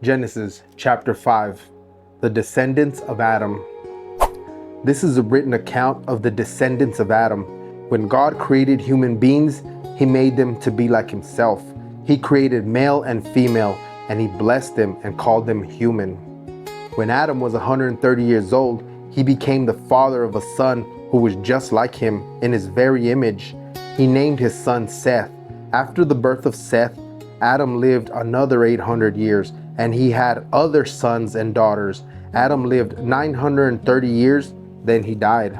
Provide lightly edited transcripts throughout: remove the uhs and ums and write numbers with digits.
Genesis chapter 5, the descendants of Adam. This is a written account of the descendants of Adam. When God created human beings, He made them to be like Himself. He created male and female, and He blessed them and called them human. When Adam was 130 years old, he became the father of a son who was just like him in his very image. He named his son Seth. After the birth of Seth, Adam lived another 800 years, and he had other sons and daughters. Adam lived 930 years, then he died.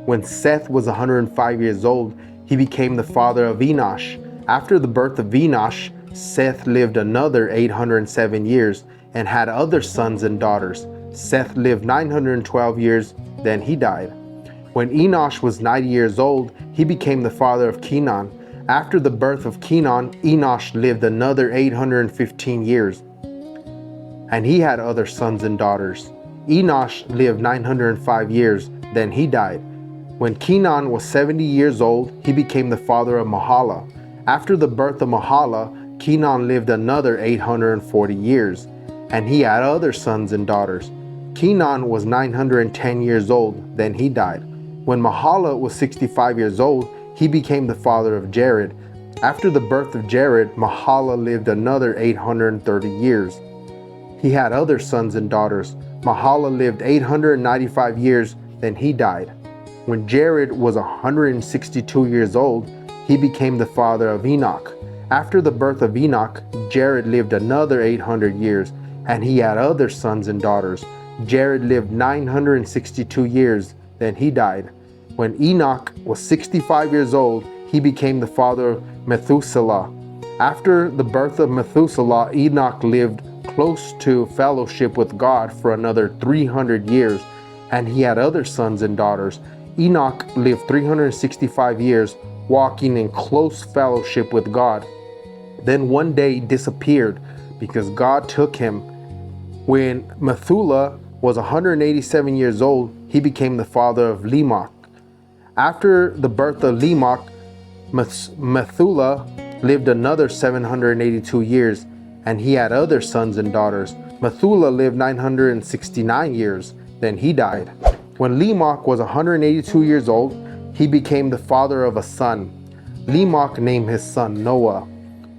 When Seth was 105 years old, he became the father of Enosh. After the birth of Enosh, Seth lived another 807 years and had other sons and daughters. Seth lived 912 years, then he died. When Enosh was 90 years old, he became the father of Kenan. After the birth of Kenan, Enosh lived another 815 years, and he had other sons and daughters. Enosh lived 905 years, then he died. When Kenan was 70 years old, he became the father of Mahalah. After the birth of Mahalah, Kenan lived another 840 years, and he had other sons and daughters. Kenan was 910 years old, then he died. When Mahalah was 65 years old, he became the father of Jared. After the birth of Jared, Mahalah lived another 830 years. He had other sons and daughters. Mahalah lived 895 years, then he died. When Jared was 162 years old, he became the father of Enoch. After the birth of Enoch, Jared lived another 800 years, and he had other sons and daughters. Jared lived 962 years, then he died. When Enoch was 65 years old, he became the father of Methuselah. After the birth of Methuselah, Enoch lived close to fellowship with God for another 300 years, and he had other sons and daughters. Enoch lived 365 years, walking in close fellowship with God. Then one day he disappeared because God took him. When Methuselah was 187 years old, he became the father of Lamech. After the birth of Lamech, Methuselah lived another 782 years, and he had other sons and daughters. Methuselah lived 969 years, then he died. When Lamech was 182 years old, he became the father of a son. Lamech named his son Noah,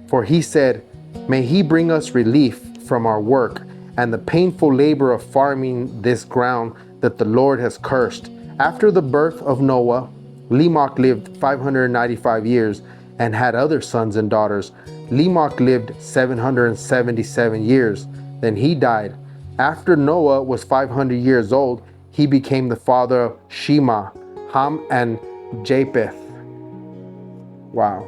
for he said, "May he bring us relief from our work and the painful labor of farming this ground that the Lord has cursed." After the birth of Noah, Lamech lived 595 years and had other sons and daughters. Lamech lived 777 years, then he died. After Noah was 500 years old, he became the father of Shema, Ham, and Japheth. Wow.